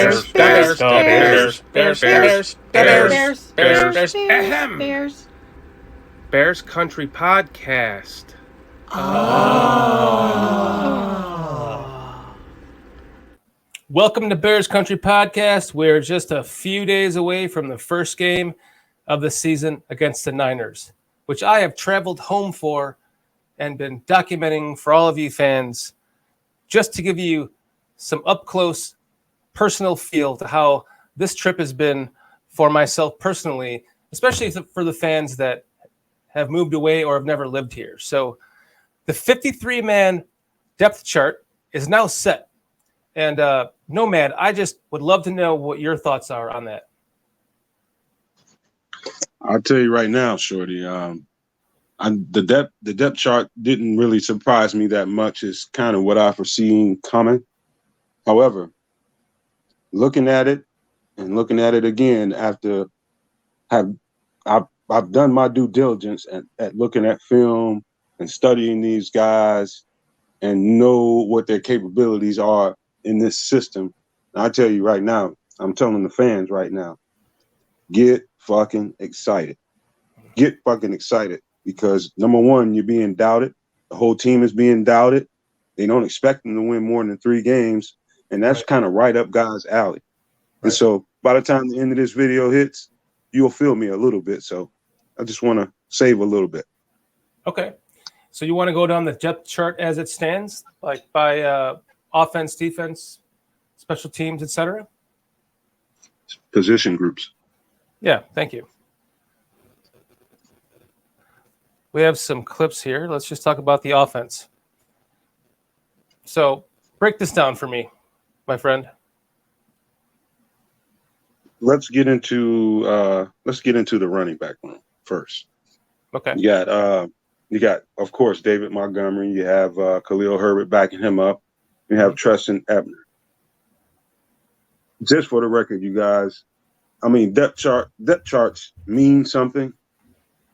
Bears Country Podcast. Welcome to Bears Country Podcast. We're just a few days away from the first game of the season against the Niners, which I have traveled home for and been documenting for all of you fans, just to give you some up-close personal feel to how this trip has been for myself personally, especially for the fans that have moved away or have never lived here. So the 53-man depth chart is now set. And Nomad, I just would love to know what your thoughts are on that. I'll tell you right now, Shorty, the depth chart didn't really surprise me that much. It's kind of what I foreseen coming. However, looking at it again after I've done my due diligence at looking at film and studying these guys and know what their capabilities are in this system. And I tell you right now, I'm telling the fans right now, get fucking excited. Get fucking excited because, number one, you're being doubted. The whole team is being doubted. They don't expect them to win more than 3 games, and that's kind of right up guys' alley. Right. And so by the time the end of this video hits, you'll feel me a little bit. So I just want to save a little bit. Okay. So you want to go down the depth chart as it stands, like by offense, defense, special teams, etc.? Position groups. Yeah, thank you. We have some clips here. Let's just talk about the offense. So break this down for me, my friend. Let's get into the running back room first. Okay. You got of course David Montgomery. You have Khalil Herbert backing him up. You have Treston Ebner. Just for the record, you guys, I mean depth charts mean something,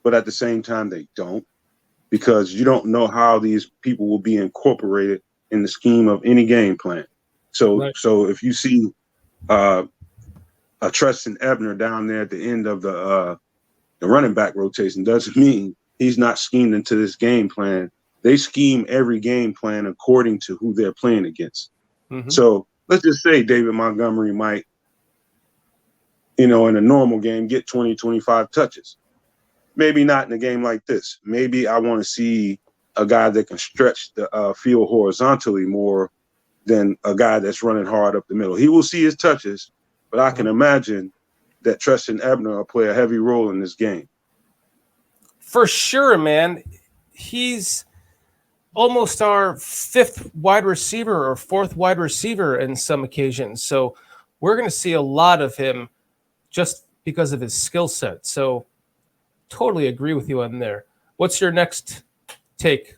but at the same time they don't, because you don't know how these people will be incorporated in the scheme of any game plan. So if you see a Treston Ebner down there at the end of the running back rotation, doesn't mean he's not schemed into this game plan. They scheme every game plan according to who they're playing against. Mm-hmm. So let's just say David Montgomery might, in a normal game, get 20, 25 touches. Maybe not in a game like this. Maybe I want to see a guy that can stretch the field horizontally more than a guy that's running hard up the middle. He will see his touches, but I can imagine that Treston Ebner will play a heavy role in this game. For sure, man. He's almost our 5th wide receiver or 4th wide receiver in some occasions. So we're going to see a lot of him just because of his skill set. So totally agree with you on there. What's your next take?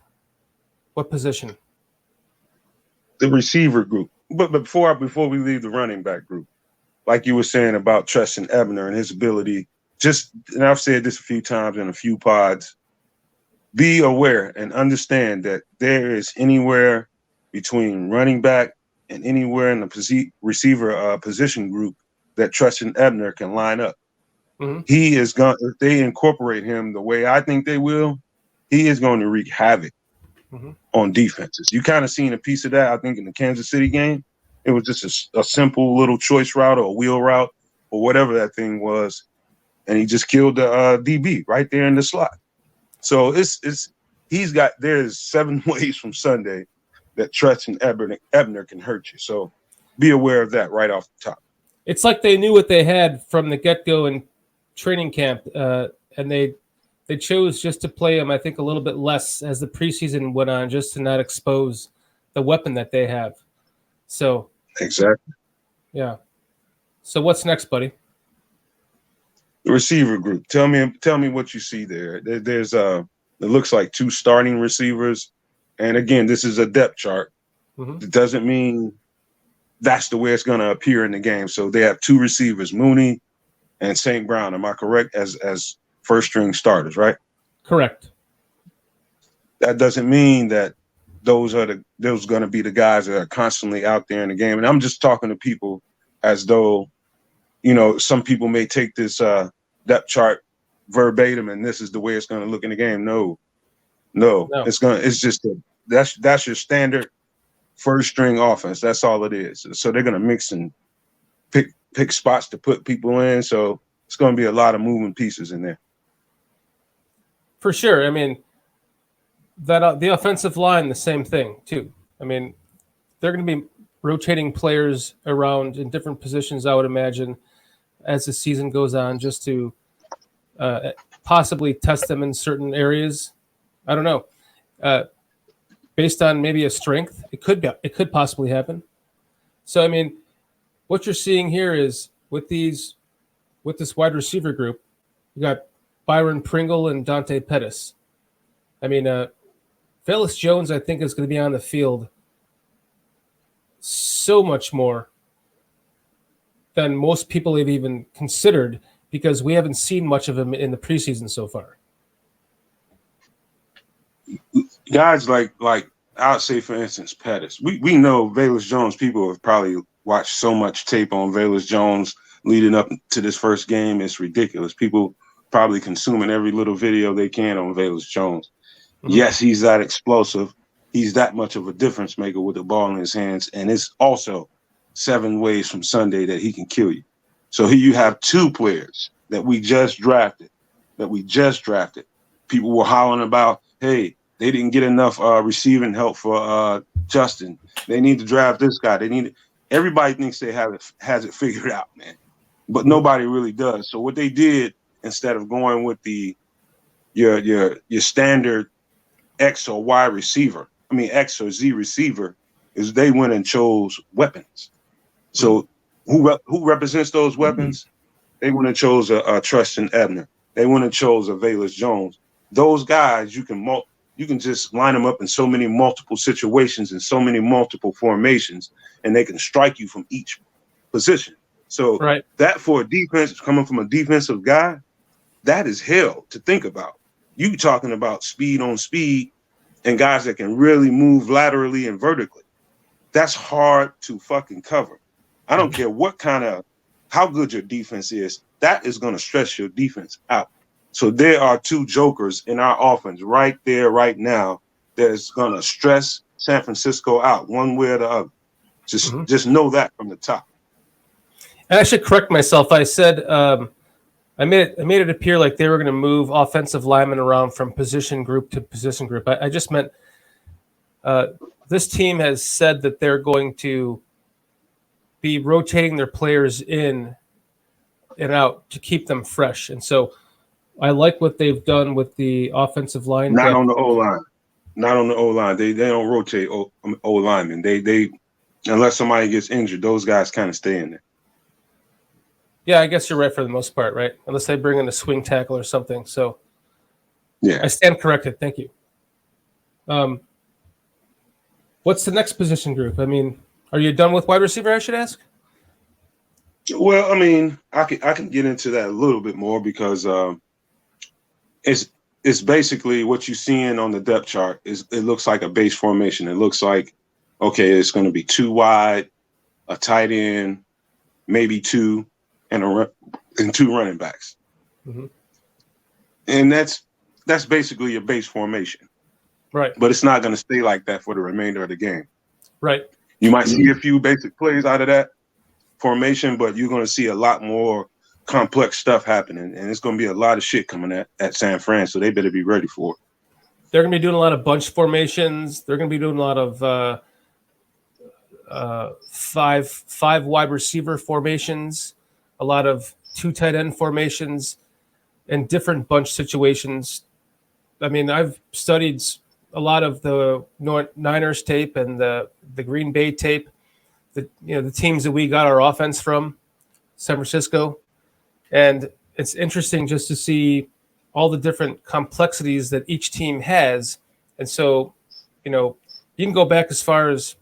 What position? The receiver group. But before we leave the running back group, like you were saying about Treston Ebner and his ability, and I've said this a few times in a few pods, be aware and understand that there is anywhere between running back and anywhere in the receiver position group that Treston Ebner can line up. Mm-hmm. He is going, if they incorporate him the way I think they will, he is going to wreak havoc on defenses. You kind of seen a piece of that, I think, in the Kansas City game. It was just a simple little choice route or a wheel route or whatever that thing was. And he just killed the DB right there in the slot. So there's 7 ways from Sunday that Treston Ebner can hurt you. So be aware of that right off the top. It's like they knew what they had from the get-go in training camp, and they chose just to play him, I think, a little bit less as the preseason went on, just to not expose the weapon that they have. So exactly. Yeah. So what's next, buddy? The receiver group. Tell me what you see there. There's it looks like 2 starting receivers, and again, this is a depth chart. Mm-hmm. It doesn't mean that's the way it's going to appear in the game. So they have 2 receivers, Mooney and St. Brown. Am I correct? As first string starters, right? Correct. That doesn't mean that those going to be the guys that are constantly out there in the game. And I'm just talking to people as though, some people may take this depth chart verbatim and this is the way it's going to look in the game. No, it's just that's your standard first string offense. That's all it is. So they're going to mix and pick spots to put people in. So it's going to be a lot of moving pieces in there. For sure. I mean, that the offensive line, the same thing too. I mean, they're going to be rotating players around in different positions, I would imagine, as the season goes on, just to possibly test them in certain areas. I don't know. Based on maybe a strength, it could possibly happen. So, I mean, what you're seeing here is with this wide receiver group, you got Byron Pringle and Dante Pettis. I mean, Velus Jones, I think, is going to be on the field so much more than most people have even considered because we haven't seen much of him in the preseason so far. Guys like I'd say, for instance, Pettis. We know Velus Jones. People have probably watched so much tape on Velus Jones leading up to this first game. It's ridiculous. People probably consuming every little video they can on Velus Jones. Mm-hmm. Yes, he's that explosive. He's that much of a difference maker with the ball in his hands. And it's also 7 ways from Sunday that he can kill you. So here you have 2 players that we just drafted. People were hollering about, hey, they didn't get enough receiving help for Justin. They need to draft this guy. Everybody thinks they has it figured out, man. But nobody really does. So what they did, instead of going with your standard X or Y receiver, X or Z receiver, is they went and chose weapons. So who represents those weapons? They went and chose a Tristan Ebner. They went and chose a Velus Jones. Those guys, you can just line them up in so many multiple situations and so many multiple formations, and they can strike you from each position. So that for a defense coming from a defensive guy, that is hell to think about. You talking about speed on speed and guys that can really move laterally and vertically. That's hard to fucking cover. I don't care how good your defense is. That is going to stress your defense out. So there are 2 jokers in our offense right there, right now, that's going to stress San Francisco out one way or the other. Just know that from the top. I should correct myself. I said I made it appear like they were going to move offensive linemen around from position group to position group. I just meant this team has said that they're going to be rotating their players in and out to keep them fresh. And so I like what they've done with the offensive line. Not on the O-line. They don't rotate O linemen. They unless somebody gets injured, those guys kind of stay in there. Yeah, I guess you're right for the most part, right? Unless they bring in a swing tackle or something. So yeah, I stand corrected. Thank you. What's the next position group? I mean, are you done with wide receiver, I should ask? Well, I can get into that a little bit more because it's basically what you're seeing on the depth chart. It looks like a base formation. It looks like, okay, it's going to be 2 wide, a tight end, maybe 2, and 2 running backs. Mm-hmm. And that's basically your base formation. Right. But it's not going to stay like that for the remainder of the game. Right. You might see a few basic plays out of that formation, but you're going to see a lot more complex stuff happening, and it's going to be a lot of shit coming at San Fran, so they better be ready for it. They're going to be doing a lot of bunch formations. They're going to be doing a lot of five wide receiver formations, a lot of 2 tight end formations, and different bunch situations. I mean, I've studied a lot of the Niners tape and the Green Bay tape, the teams that we got our offense from, San Francisco. And it's interesting just to see all the different complexities that each team has. And so, you can go back as far as,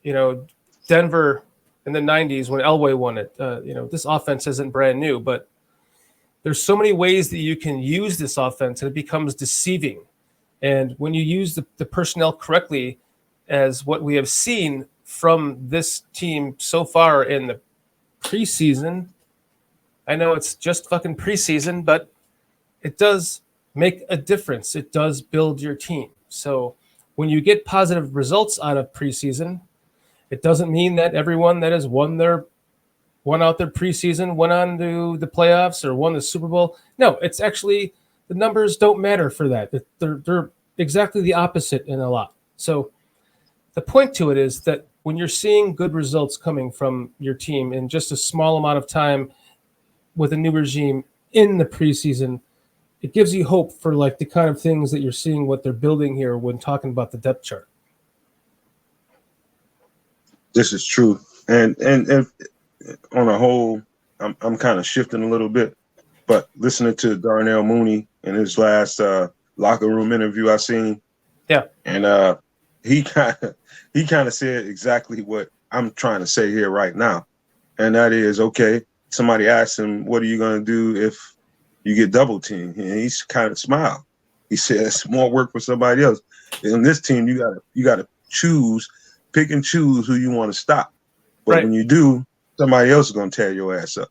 Denver in the 90s when Elway won it. This offense isn't brand new, but there's so many ways that you can use this offense and it becomes deceiving. And when you use the personnel correctly, as what we have seen from this team so far in the preseason, I know it's just fucking preseason, but it does make a difference. It does build your team. So when you get positive results out of preseason, it doesn't mean that everyone that has won out their preseason went on to the playoffs or won the Super Bowl. No, it's actually the numbers don't matter for that. They're exactly the opposite in a lot. So the point to it is that when you're seeing good results coming from your team in just a small amount of time with a new regime in the preseason, it gives you hope for like the kind of things that you're seeing what they're building here when talking about the depth chart. This is true. And if, on a whole, I'm kind of shifting a little bit, but listening to Darnell Mooney in his last locker room interview I seen, yeah, and he kind of said exactly what I'm trying to say here right now, and that is, okay, somebody asked him, what are you going to do if you get double teamed? And he's kind of smiled. He said, it's more work for somebody else. In this team, you gotta pick and choose who you want to stop. But right. When you do, somebody else is going to tear your ass up.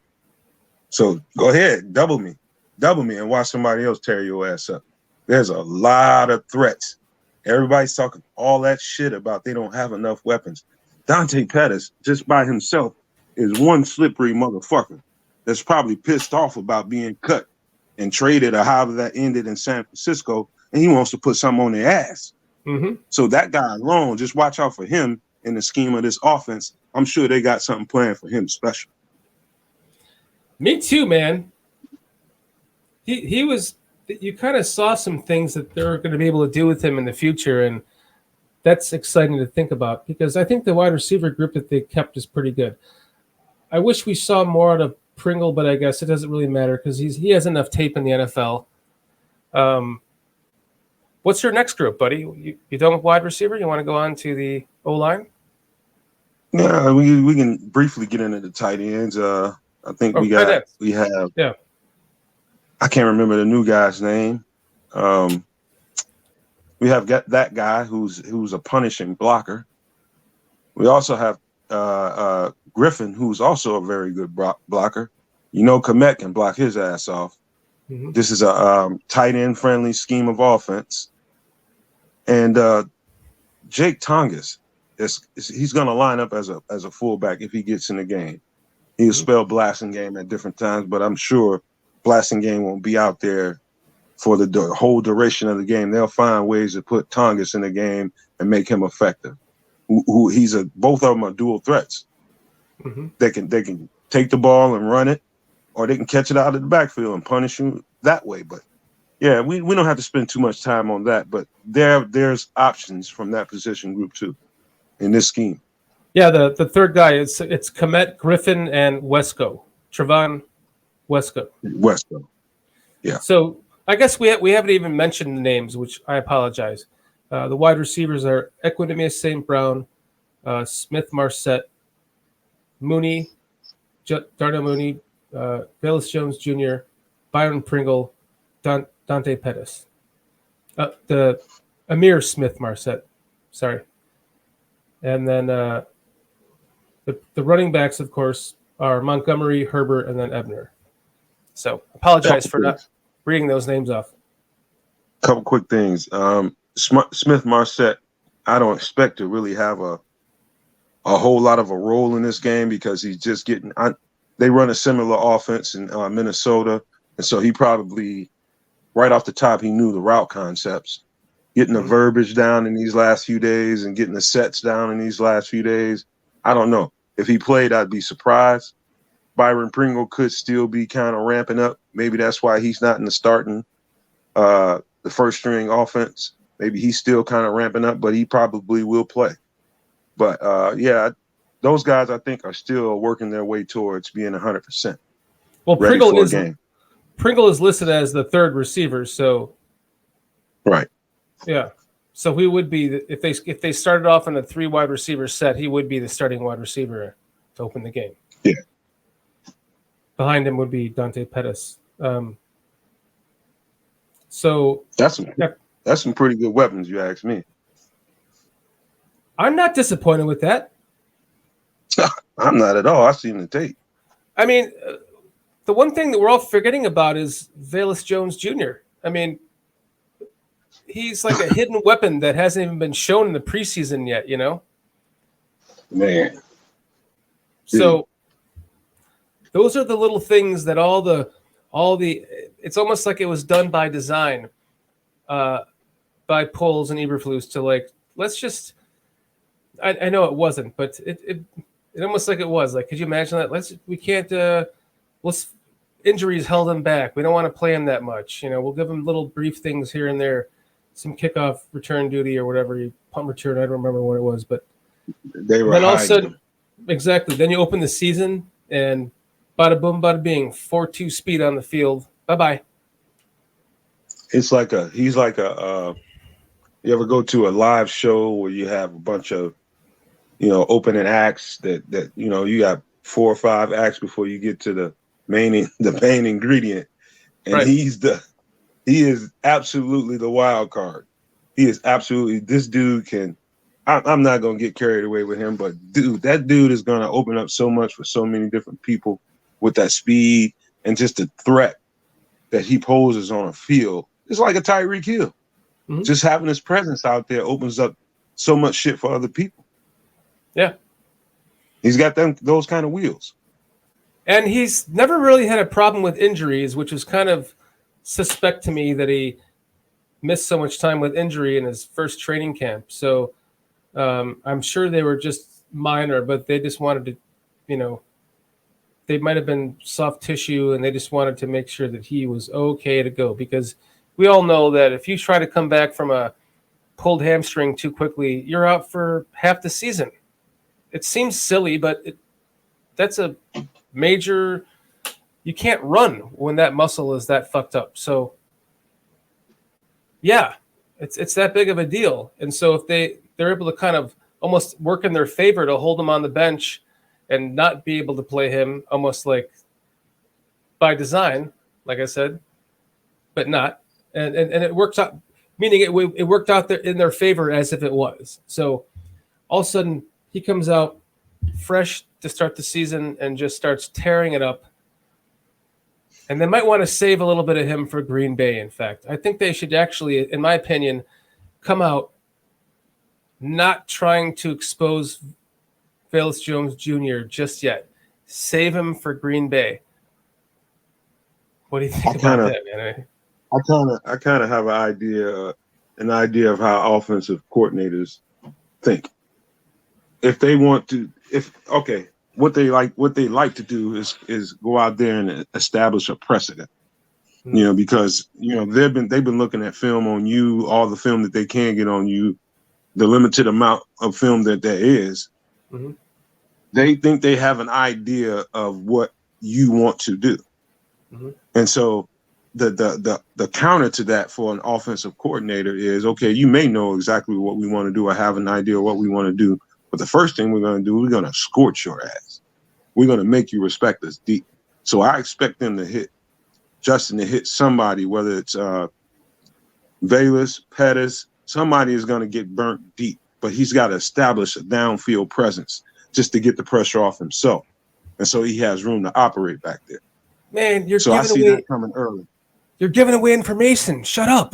So go ahead, double me, and watch somebody else tear your ass up. There's a lot of threats. Everybody's talking all that shit about they don't have enough weapons. Dante Pettis, just by himself, is one slippery motherfucker that's probably pissed off about being cut and traded or however that ended in San Francisco, and he wants to put something on their ass. Mm-hmm. So that guy alone, just watch out for him in the scheme of this offense. I'm sure they got something planned for him special. Me too, man. He was. You kind of saw some things that they're going to be able to do with him in the future, and that's exciting to think about because I think the wide receiver group that they kept is pretty good. I wish we saw more out of Pringle, but I guess it doesn't really matter because he has enough tape in the NFL. What's your next group, buddy? You done with wide receiver? You want to go on to the O-line? Yeah, we can briefly get into the tight ends. I think we have. Yeah. I can't remember the new guy's name. We have got that guy who's a punishing blocker. We also have Griffin, who's also a very good blocker. Komet can block his ass off. Mm-hmm. This is a tight end friendly scheme of offense. And Jake Tongas, he's going to line up as a fullback if he gets in the game. He'll spell Blasingame at different times, but I'm sure Blasingame won't be out there for the whole duration of the game. They'll find ways to put Tongas in the game and make him effective. Both of them are dual threats. Mm-hmm. They can take the ball and run it, or they can catch it out of the backfield and punish you that way. But yeah, we don't have to spend too much time on that. But there's options from that position group too in this scheme. Yeah, the third guy it's Komet, Griffin, and Wesco. Trevon Wesco. Yeah. So I guess we haven't even mentioned the names, which I apologize. The wide receivers are Equinemius St. Brown, Smith Marset, Mooney, Darnell Mooney, Velus Jones Jr., Byron Pringle, Dante Pettis. The Amir Smith Marset, sorry. And then the running backs, of course, are Montgomery, Herbert, and then Ebner. So apologize for not reading those names off. Couple quick things. Smith Marset, I don't expect to really have a whole lot of a role in this game because he's just getting they run a similar offense in Minnesota, and so he probably right off the top he knew the route concepts. Getting the verbiage down in these last few days and getting the sets down in these last few days. I don't know. If he played, I'd be surprised. Byron Pringle could still be kind of ramping up. Maybe that's why he's not in the starting the first string offense. Maybe he's still kind of ramping up, but he probably will play. But yeah, those guys I think are still working their way towards being 100%. Well, Pringle is listed as the third receiver, so right. Yeah, so he would be if they started off in a 3 wide receiver set, he would be the starting wide receiver to open the game. Yeah. Behind him would be Dante Pettis. So that's some pretty good weapons, you ask me. I'm not disappointed with that. I'm not at all. I've seen the tape. I mean, the one thing that we're all forgetting about is Velus Jones Jr. I mean, he's like a hidden weapon that hasn't even been shown in the preseason yet, you know? Man. So those are the little things that all the it's almost like it was done by design by Poles and Eberflus to like, let's just I know it wasn't, but it almost like it was. Like, could you imagine that? Let's injuries held him back. We don't want to play him that much. You know, we'll give him little brief things here and there, some kickoff return duty or whatever, punt return. I don't remember what it was, but they were then all of a hiding sudden, him. exactly. Then you open the season and bada boom, bada bing, 4.2 speed on the field. Bye-bye. He's like a you ever go to a live show where you have a bunch of, opening acts that you got 4 or 5 acts before you get to the main ingredient, and Right. he is absolutely the wild card. He is absolutely, this dude can. I'm not gonna get carried away with him, but that dude is gonna open up so much for so many different people with that speed and just the threat that he poses on a field. It's like a Tyreek Hill. Mm-hmm. Just having his presence out there opens up so much shit for other people. Yeah. He's got those kind of wheels. And he's never really had a problem with injuries, which is kind of suspect to me that he missed so much time with injury in his first training camp. So I'm sure they were just minor, but they just wanted to, they might have been soft tissue, and they just wanted to make sure that he was okay to go, because we all know that if you try to come back from a pulled hamstring too quickly, you're out for half the season. It seems silly, but that's a major. You can't run when that muscle is that fucked up. So, yeah, it's that big of a deal. And so if they're able to kind of almost work in their favor to hold him on the bench and not be able to play him, almost like by design, like I said, but not. And it works out, meaning it worked out in their favor as if it was. So all of a sudden he comes out fresh to start the season and just starts tearing it up. And they might want to save a little bit of him for Green Bay, in fact. I think they should actually, in my opinion, come out not trying to expose Velus Jones Jr. just yet. Save him for Green Bay. What do you think about that, man? I kind of have an idea of how offensive coordinators think. If they want to, what they like to do is go out there and establish a precedent. Mm-hmm. Because they've been looking at film on you, all the film that they can get on you, the limited amount of film that there is. Mm-hmm. They think they have an idea of what you want to do. Mm-hmm. And so the counter to that for an offensive coordinator is, okay, you may know exactly what we want to do or have an idea of what we want to do, but the first thing we're going to do, we're going to scorch your ass. We're going to make you respect us deep. So I expect them to hit Justin, to hit somebody, whether it's Velus, Pettis, somebody is going to get burnt deep, but he's got to establish a downfield presence just to get the pressure off himself. And so he has room to operate back there. Man, I see that coming early. You're giving away information. Shut up.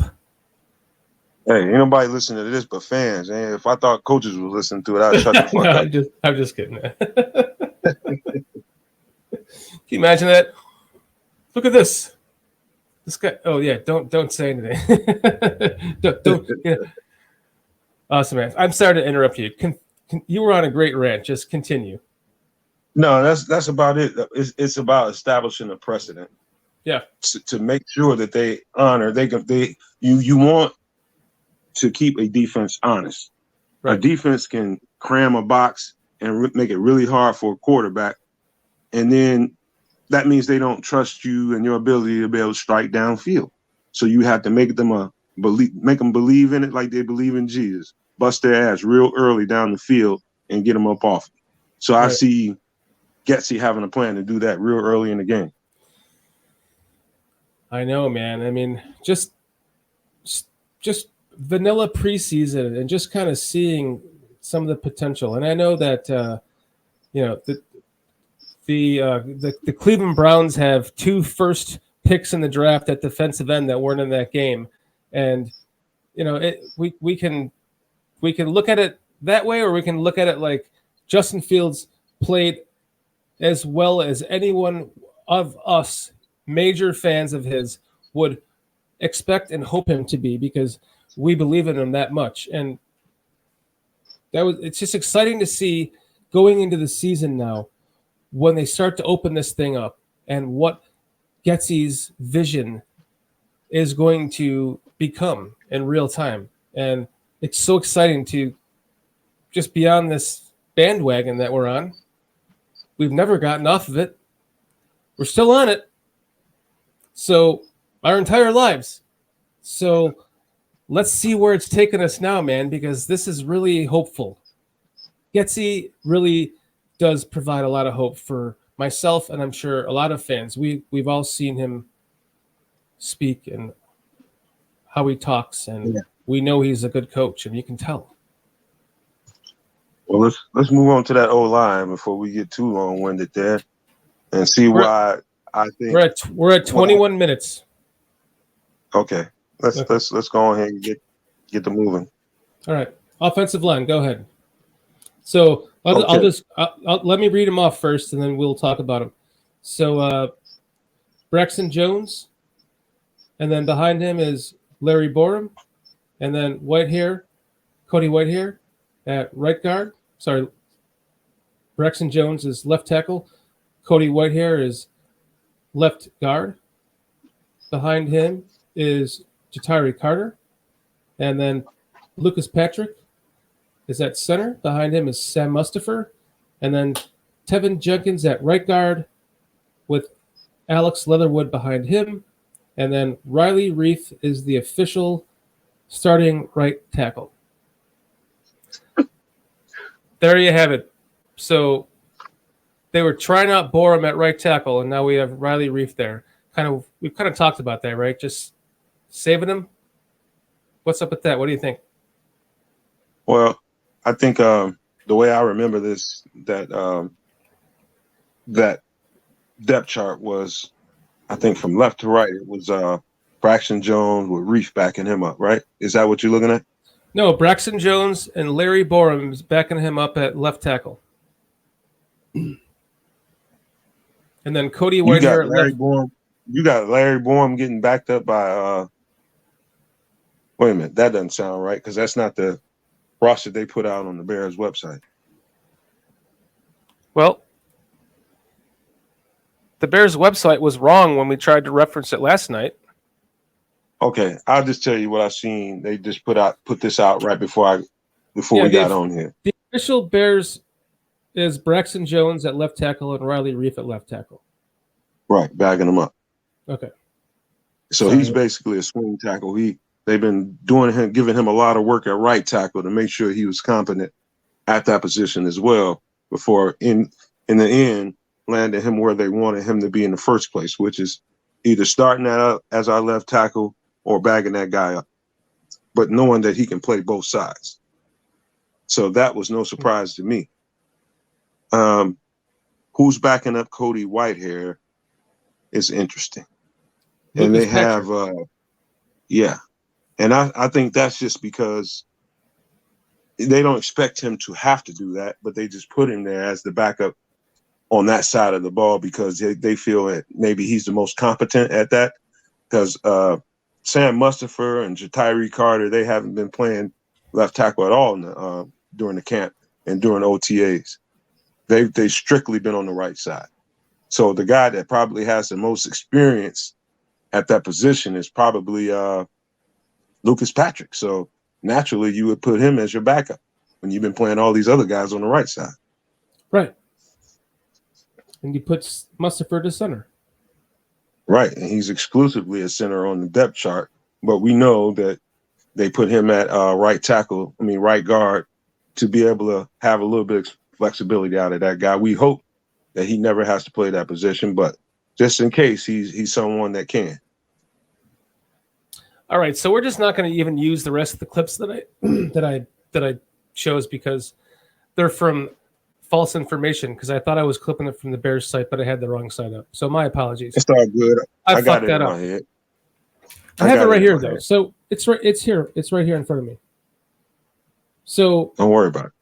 Hey, ain't nobody listening to this but fans. And if I thought coaches were listening to it, I'd shut the fuck up. I'm just kidding. Can you imagine that? Look at this. This guy. Oh yeah, don't say anything. don't. Yeah. Awesome, man. I'm sorry to interrupt you. You were on a great rant. Just continue. No, that's about it. It's about establishing a precedent. Yeah. To make sure that they honor. You want to keep a defense honest. Right. A defense can cram a box and make it really hard for a quarterback, and then that means they don't trust you and your ability to be able to strike downfield. So you have to make them believe in it like they believe in Jesus. Bust their ass real early down the field and get them up off it. So I see Getsy having a plan to do that real early in the game. I know, man. I mean, just vanilla preseason and just kind of seeing some of the potential. And I know that, the Cleveland Browns have 2 first picks in the draft at defensive end that weren't in that game, and we can look at it that way, or we can look at it like Justin Fields played as well as anyone of us major fans of his would expect and hope him to be, because we believe in him that much. And it's just exciting to see going into the season now when they start to open this thing up and what Getsy's vision is going to become in real time. And it's so exciting to just be on this bandwagon that we're on. We've never gotten off of it. We're still on it. So our entire lives. So let's see where it's taken us now, man, because this is really hopeful. Getsy really does provide a lot of hope for myself, and I'm sure a lot of fans. We've all seen him speak and how he talks, and we know he's a good coach, and you can tell. Well, let's move on to that O-line before we get too long-winded there, and see why I think we're at 21 minutes. Okay, let's go ahead and get the moving. All right, offensive line, go ahead. So I'll let me read them off first, and then we'll talk about them. So Braxton Jones, and then behind him is Larry Borum, and then Cody Whitehair at right guard. Sorry, Braxton Jones is left tackle. Cody Whitehair is left guard. Behind him is Jatari Carter, and then Lucas Patrick is at center. Behind him is Sam Mustipher, and then Tevin Jenkins at right guard with Alex Leatherwood behind him, and then Riley Reif is the official starting right tackle. There you have it. So they were trying out Borum at right tackle, and now we have Riley Reif there. We've kind of talked about that, right? Just saving him. What's up with that? What do you think? Well, I think the way I remember this, that depth chart was, I think from left to right, it was Braxton Jones with Reif backing him up, right? Is that what you're looking at? No, Braxton Jones and Larry Borum is backing him up at left tackle. And then Cody Whitehair at left. You got Larry Borum getting backed up by wait a minute, that doesn't sound right, because that's not the roster they put out on the Bears website. Well, the Bears website was wrong when we tried to reference it last night. Okay, I'll just tell you what I've seen. They just put this out right before we got on here. The official Bears is Braxton Jones at left tackle and Riley Reif at left tackle. Right, bagging him up. Okay. So he's basically a swing tackle. They've been giving him a lot of work at right tackle to make sure he was competent at that position as well before in the end landed him where they wanted him to be in the first place, which is either starting that up as our left tackle or bagging that guy up, but knowing that he can play both sides. So that was no surprise to me. Who's backing up Cody Whitehair is interesting. And they have, and I think that's just because they don't expect him to have to do that, but they just put him there as the backup on that side of the ball because they feel that maybe he's the most competent at that. Because Sam Mustipher and Jatari Carter, they haven't been playing left tackle at all during the camp and during OTAs. They've strictly been on the right side. So the guy that probably has the most experience at that position is probably Lucas Patrick. So naturally, you would put him as your backup when you've been playing all these other guys on the right side. Right. And you put Mustipher to center. Right, and he's exclusively a center on the depth chart, but we know that they put him at right guard, to be able to have a little bit of flexibility out of that guy. We hope that he never has to play that position, but just in case, he's someone that can. All right, so we're just not going to even use the rest of the clips that I chose because they're from false information because I thought I was clipping it from the Bears site, but I had the wrong side up. So my apologies. It's all good. I got fucked it that in up. my head. I have it right here though. So it's right. It's here. It's right here in front of me. So don't worry about it.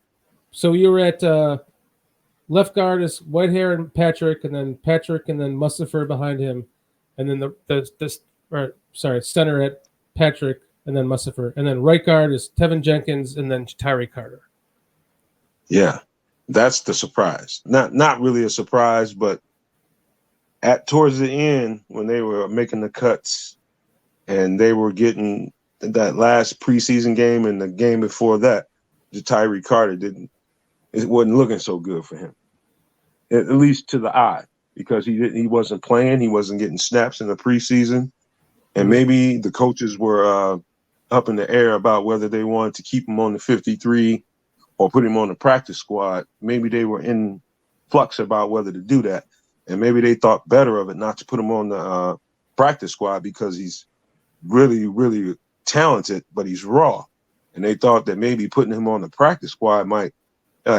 So you were at left guard is Whitehair and Patrick, and then Mustapher behind him, and then center at Patrick, and then Mustapher, and then right guard is Tevin Jenkins, and then Tyree Carter. Yeah, that's the surprise. Not really a surprise, but towards the end when they were making the cuts, and they were getting that last preseason game and the game before that, Tyree Carter it wasn't looking so good for him, at least to the eye, because he wasn't playing, he wasn't getting snaps in the preseason, and maybe the coaches were up in the air about whether they wanted to keep him on the 53 or put him on the practice squad. Maybe they were in flux about whether to do that, and maybe they thought better of it not to put him on the practice squad because he's really, really talented, but he's raw, and they thought that maybe putting him on the practice squad might.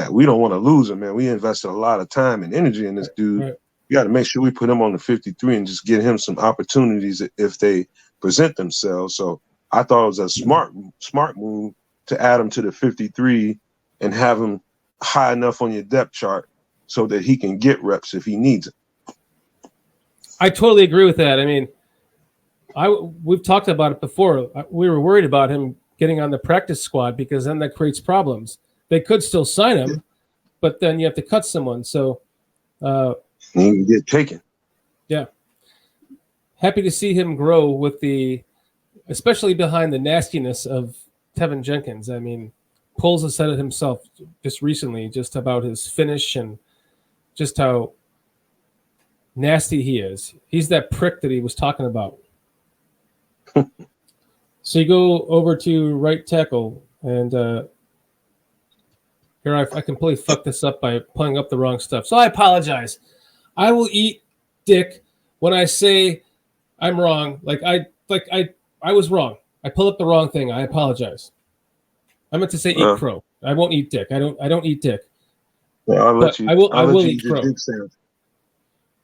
We don't want to lose him, man. We invested a lot of time and energy in this dude. Right. We got to make sure we put him on the 53 and just get him some opportunities if they present themselves. So I thought it was a smart move to add him to the 53 and have him high enough on your depth chart so that he can get reps if he needs it. I totally agree with that. I mean, we've talked about it before. We were worried about him getting on the practice squad because then that creates problems. They could still sign him, but then you have to cut someone. So you can get taken. Yeah. Happy to see him grow especially behind the nastiness of Tevin Jenkins. I mean, Poles has said it himself just recently, just about his finish and just how nasty he is. He's that prick that he was talking about. So you go over to right tackle, and here I completely fucked this up by pulling up the wrong stuff. So I apologize. I will eat dick when I say I'm wrong. I was wrong. I pulled up the wrong thing. I apologize. I meant to say eat crow. I won't eat dick. I don't eat dick. Well, I'll let you. I will eat crow. Your dick sandwich.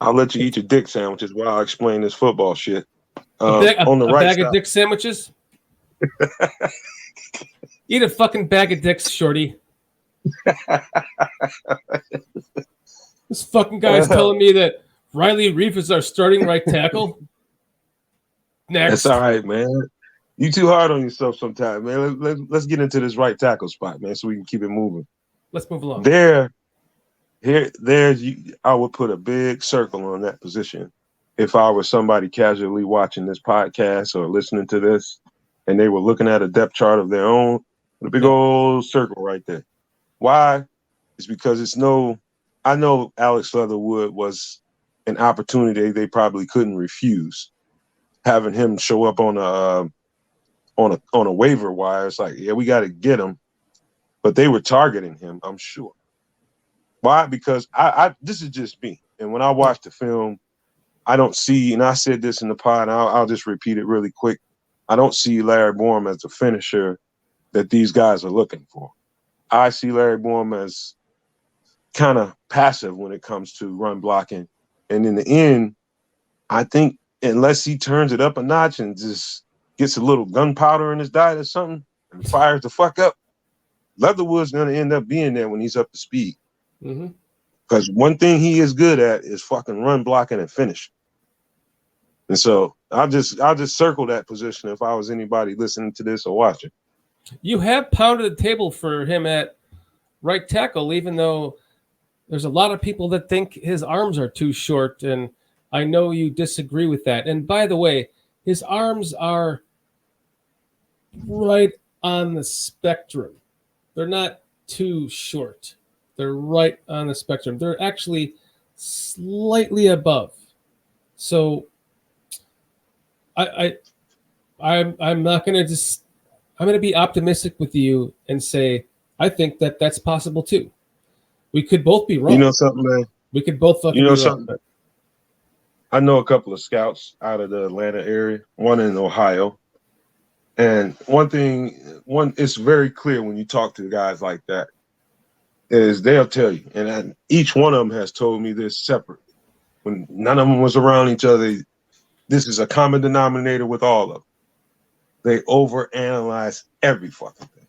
I'll let you eat your dick sandwiches while I explain this football shit. On the right bag of dick sandwiches. Eat a fucking bag of dicks, shorty. This fucking guy's telling me that Riley Reef is our starting right tackle. Next. That's all right, man. You too hard on yourself sometimes, man. Let's get into this right tackle spot, man, so we can keep it moving. Let's move along. I would put a big circle on that position if I were somebody casually watching this podcast or listening to this, and they were looking at a depth chart of their own, with a big old circle right there. Why? It's because I know Alex Leatherwood was an opportunity they probably couldn't refuse. Having him show up on a waiver wire, it's like, yeah, we got to get him, but they were targeting him, I'm sure. Why? Because I this is just me, and when I watch the film, I don't see, and I said this in the pod, and I'll just repeat it really quick. I don't see Larry Borom as the finisher that these guys are looking for. I see Larry Borom as kind of passive when it comes to run blocking. And in the end, I think unless he turns it up a notch and just gets a little gunpowder in his diet or something and fires the fuck up, Leatherwood's going to end up being there when he's up to speed. Because one thing he is good at is fucking run blocking and finish. And so I'll just circle that position if I was anybody listening to this or watching. You have pounded the table for him at right tackle, even though there's a lot of people that think his arms are too short, and I know you disagree with that. And by the way, his arms are right on the spectrum. They're not too short. They're right on the spectrum. They're actually slightly above. So I'm not going to just – I'm going to be optimistic with you and say I think that that's possible too. We could both be wrong. You know something, man? We could both fucking be wrong. I know a couple of scouts out of the Atlanta area, one in Ohio. And one thing, it's very clear when you talk to guys like that. is they'll tell you, and each one of them has told me this separate. When none of them was around each other, this is a common denominator with all of them. They overanalyze every fucking thing.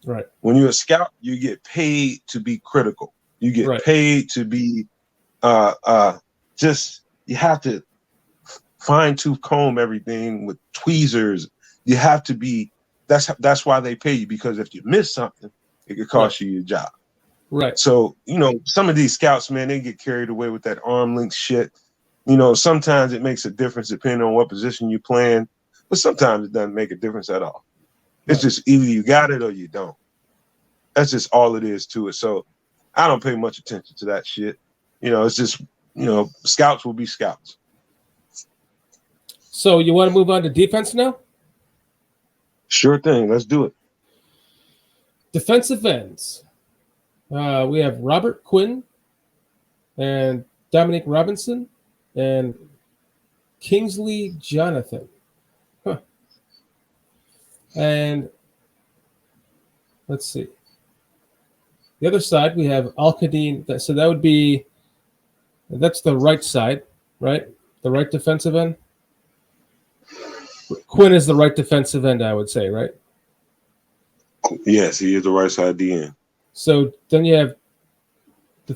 Right. When you're a scout, you get paid to be critical. You get paid to be just, you have to fine tooth comb everything with tweezers. You have to be, that's why they pay you, because if you miss something, it could cost you your job. Right. So, some of these scouts, man, they get carried away with that arm length shit. Sometimes it makes a difference depending on what position you're playing, but sometimes it doesn't make a difference at all. It's just either you got it or you don't. That's just all it is to it. So I don't pay much attention to that shit. It's just, scouts will be scouts. So you want to move on to defense now? Sure thing. Let's do it. Defensive ends. We have Robert Quinn and Dominic Robinson and Kingsley Jonathan. Huh. And let's see. The other side, we have Al-Qadin. So that would be, that's the right side, right? The right defensive end. Quinn is the right defensive end, I would say, right? Yes, he is the right side DN. So then you have the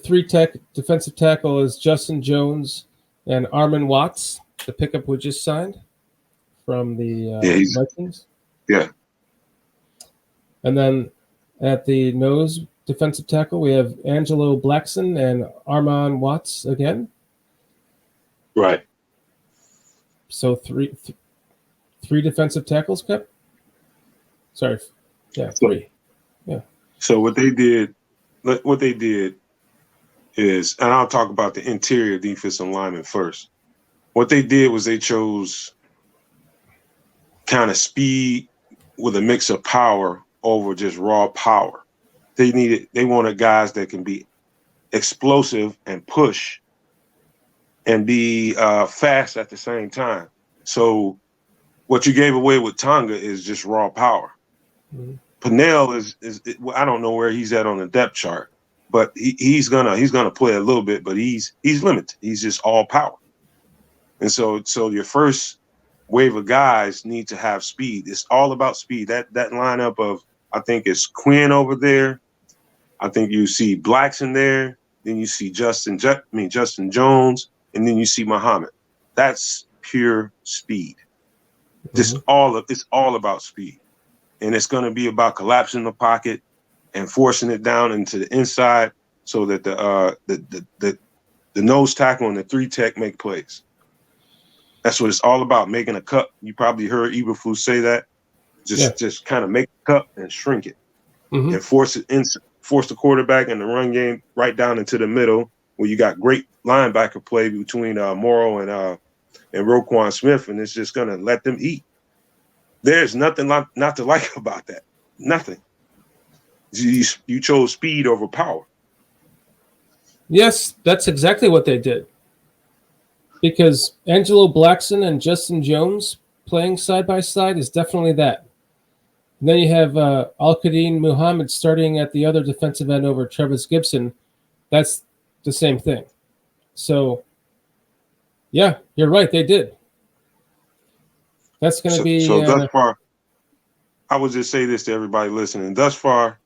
defensive tackle is Justin Jones and Armin Watts, the pickup we just signed from the Vikings. Yeah. And then at the nose defensive tackle, we have Angelo Blackson and Armon Watts again. Right. So three defensive tackles kept. Sorry. Yeah, three. Yeah. So what they did is, and I'll talk about the interior defensive lineman first. What they did was they chose kind of speed with a mix of power over just raw power. They wanted guys that can be explosive and push and be fast at the same time. So what you gave away with Tonga is just raw power. Mm-hmm. Pennell is I don't know where he's at on the depth chart, but he's gonna play a little bit, but he's limited. He's just all power. And so your first wave of guys need to have speed. It's all about speed. That lineup of, I think it's Quinn over there. I think you see Blackson there. Then you see Justin Jones, and then you see Muhammad. That's pure speed. Mm-hmm. It's all about speed. And it's going to be about collapsing the pocket and forcing it down into the inside so that the nose tackle and the 3-tech make plays. That's what it's all about, making a cut. You probably heard Eberflus say that. Just kind of make a cut and shrink it, mm-hmm. and force the quarterback in the run game right down into the middle where you got great linebacker play between Morrow and Roquan Smith, and it's just going to let them eat. There's nothing not to like about that. Nothing. You chose speed over power. Yes, that's exactly what they did. Because Angelo Blackson and Justin Jones playing side by side is definitely that. And then you have Al-Qadin Muhammad starting at the other defensive end over Travis Gibson. That's the same thing. So, yeah, you're right. They did. That's going to be. So thus far, I would just say this to everybody listening. Thus far,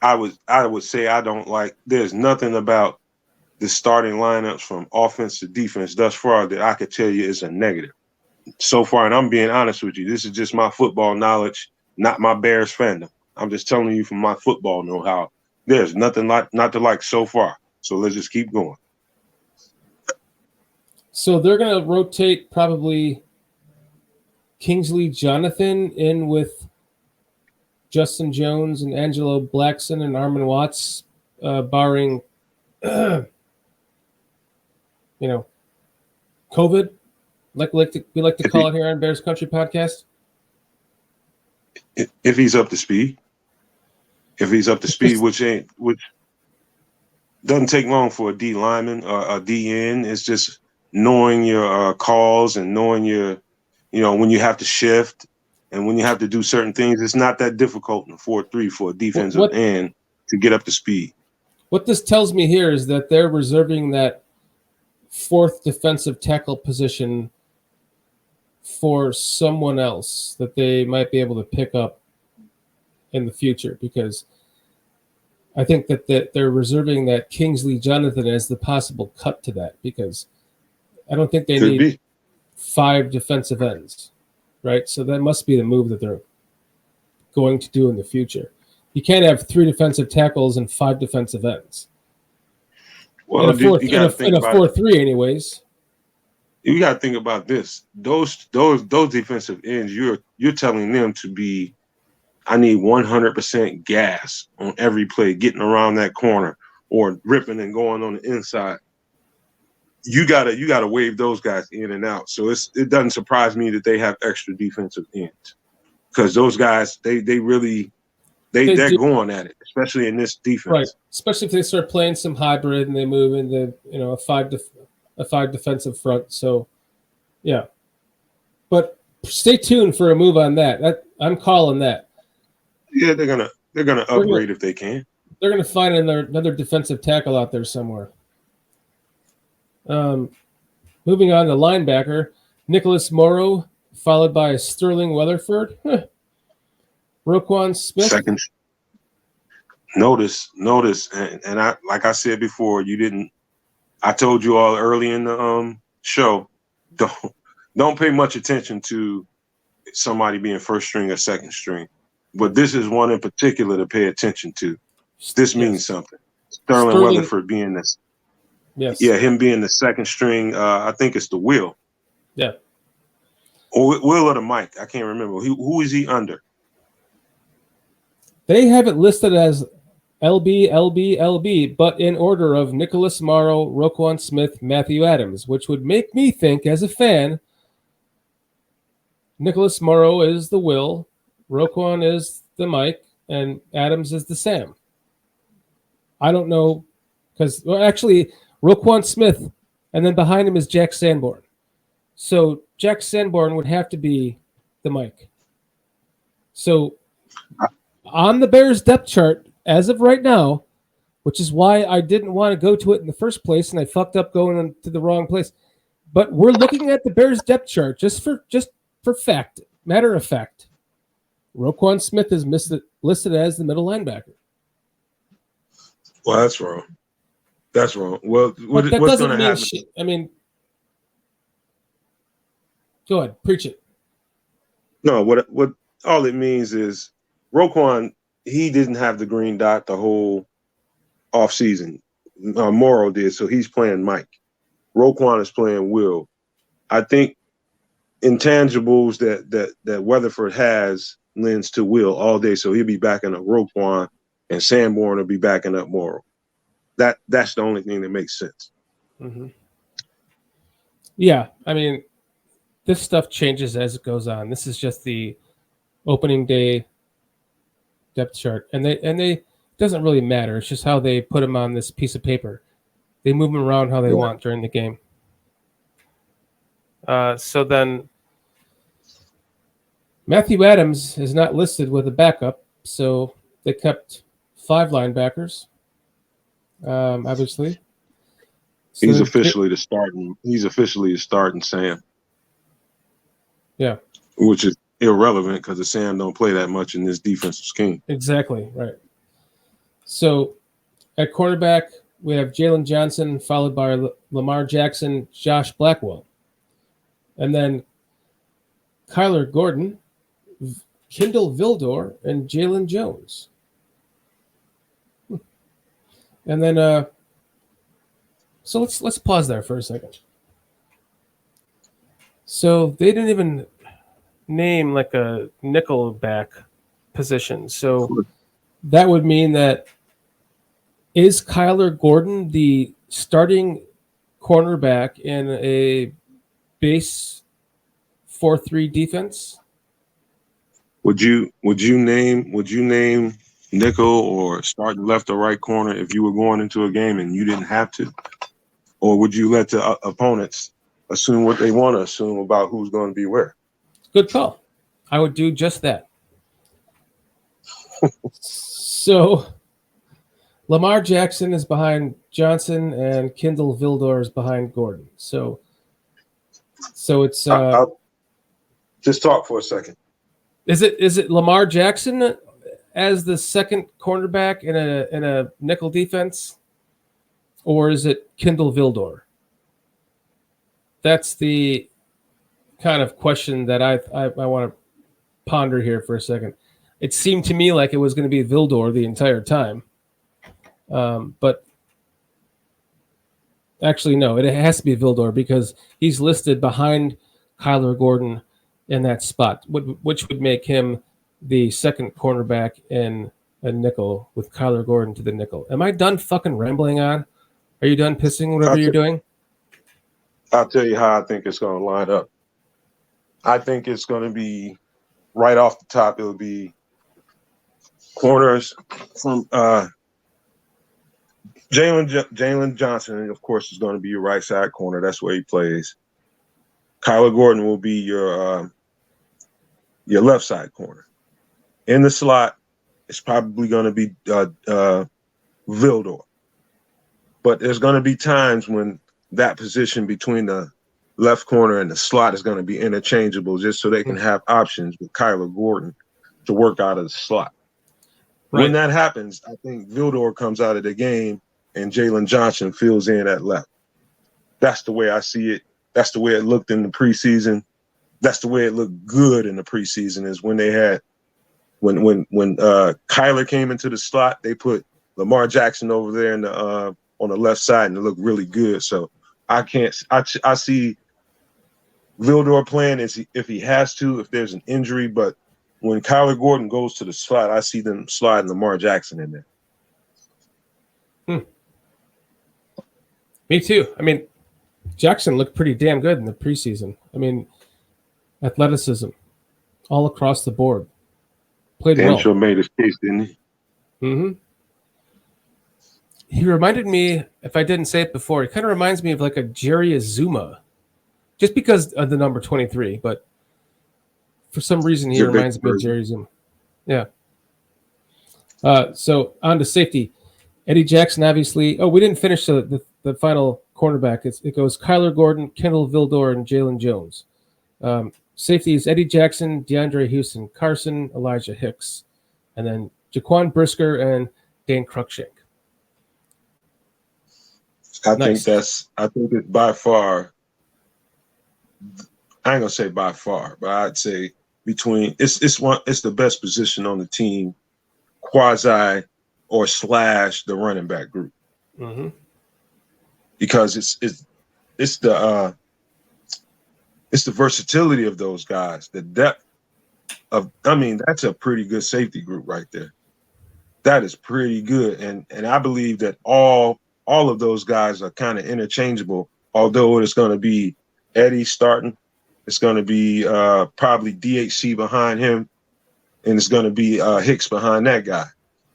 I would say I don't like. There's nothing about the starting lineups from offense to defense thus far that I could tell you is a negative. So far, and I'm being honest with you, this is just my football knowledge, not my Bears fandom. I'm just telling you from my football know-how. There's nothing not to like so far. So let's just keep going. So they're going to rotate probably Kingsley Jonathan in with Justin Jones and Angelo Blackson and Armin Watts, barring, COVID. We like to call it here on Bears Country Podcast. If he's up to speed, which doesn't take long for a D lineman or a DN. It's just knowing your calls and knowing your, when you have to shift and when you have to do certain things. It's not that difficult in 4-3 for a defensive end to get up to speed. What this tells me here is that they're reserving that fourth defensive tackle position for someone else that they might be able to pick up in the future, because I think that they're reserving that Kingsley Jonathan as the possible cut to that, because I don't think they need 5 defensive ends, right? So that must be the move that they're going to do in the future. You can't have 3 defensive tackles and 5 defensive ends. Well, in a 4-3, anyways. You got to think about this. Those defensive ends, you're telling them to be, I need 100% gas on every play, getting around that corner or ripping and going on the inside. You gotta wave those guys in and out. So it doesn't surprise me that they have extra defensive ends, because those guys they're going at it, especially in this defense. Right, especially if they start playing some hybrid and they move into a 5 defensive front. So, yeah. But stay tuned for a move on that. I'm calling that. Yeah, they're gonna upgrade if they can. They're gonna find another defensive tackle out there somewhere. Moving on to linebacker, Nicholas Morrow, followed by Sterling Weatherford. Roquan Smith. Second. Notice, and I, like I said before, I told you all early in the show, don't pay much attention to somebody being first string or second string, but this is one in particular to pay attention to. This means something. Sterling Weatherford being this. Yes. Yeah, him being the second string. I think it's the Will. Yeah. Or Will or the Mike. I can't remember. Who is he under? They have it listed as LB, but in order of Nicholas Morrow, Roquan Smith, Matthew Adams, which would make me think, as a fan, Nicholas Morrow is the Will, Roquan is the Mike, and Adams is the Sam. I don't know, because actually Roquan Smith, and then behind him is Jack Sanborn. So Jack Sanborn would have to be the Mike. So on the Bears depth chart, as of right now, which is why I didn't want to go to it in the first place, and I fucked up going to the wrong place. But we're looking at the Bears depth chart just for fact, matter of fact. Roquan Smith is listed as the middle linebacker. Well, that's wrong. That's wrong. Well, what's going to happen? Shit. I mean, go ahead, preach it. No, what all it means is Roquan, he didn't have the green dot the whole offseason. Morrow did, so he's playing Mike. Roquan is playing Will. I think intangibles that Weatherford has lends to Will all day, so he'll be backing up Roquan, and Sanborn will be backing up Morrow. That's the only thing that makes sense. Mm-hmm. Yeah, I mean, this stuff changes as it goes on. This is just the opening day depth chart, and they it doesn't really matter. It's just how they put them on this piece of paper. They move them around how they want during the game. So then Matthew Adams is not listed with a backup, so they kept 5 linebackers. Obviously, so he's officially the starting Sam. Yeah, which is irrelevant because the Sam don't play that much in this defensive scheme. Exactly right. So at cornerback, we have Jalen Johnson, followed by Lamar Jackson, Josh Blackwell, and then Kyler Gordon, Kindle Vildor, and Jalen Jones. And then, so let's pause there for a second. So they didn't even name like a nickel back position. So that would mean that is Kyler Gordon the starting cornerback in a base 4-3 defense? Would you name nickel or starting left or right corner if you were going into a game and you didn't have to? Or would you let the opponents assume what they want to assume about who's going to be where? Good call. I would do just that. So Lamar Jackson is behind Johnson, and Kendall Vildor is behind Gordon. So it's I'll just talk for a second. Is it Lamar Jackson as the second cornerback in a nickel defense, or is it Kendall Vildor? That's the kind of question that I want to ponder here for a second. It seemed to me like it was going to be Vildor the entire time, but actually no, it has to be Vildor because he's listed behind Kyler Gordon in that spot, which would make him the second cornerback in a nickel with Kyler Gordon to the nickel. Am I done fucking rambling on? Are you done pissing whatever you're doing? I'll tell you how I think it's going to line up. I think it's going to be right off the top. It'll be corners from Jalen Johnson, of course, is going to be your right side corner. That's where he plays. Kyler Gordon will be your left side corner. In the slot, it's probably going to be Vildor. But there's going to be times when that position between the left corner and the slot is going to be interchangeable just so they can have options with Kyler Gordon to work out of the slot. Right. When that happens, I think Vildor comes out of the game and Jalen Johnson fills in at left. That's the way I see it. That's the way it looked in the preseason. That's the way it looked good in the preseason is when they had when Kyler came into the slot, they put Lamar Jackson over there in the on the left side and it looked really good. So I see Vildor playing if he has to, if there's an injury, but when Kyler Gordon goes to the slot, I see them sliding Lamar Jackson in there. Me too. I mean, Jackson looked pretty damn good in the preseason. I mean, athleticism all across the board. Played well. Sure made his case, didn't he? Mm-hmm. He reminded me, if I didn't say it before, he kind of reminds me of like a Jerry Azuma, just because of the number 23, but for some reason he reminds me of Jerry Azuma. Yeah. So on to safety. Eddie Jackson, obviously. Oh, we didn't finish the final cornerback. It goes Kyler Gordon, Kendall Vildor, and Jalen Jones. Safety is Eddie Jackson, DeAndre Houston, Carson, Elijah Hicks, and then Jaquan Brisker and Dane Cruikshank. I think it's by far. I ain't gonna say by far, but I'd say between it's the best position on the team, quasi or slash the running back group. Mm-hmm. Because it's the versatility of those guys, the depth of. I mean, that's a pretty good safety group right there. That is pretty good, and I believe that all of those guys are kind of interchangeable. Although it's going to be Eddie starting, it's going to be probably DHC behind him, and it's going to be Hicks behind that guy.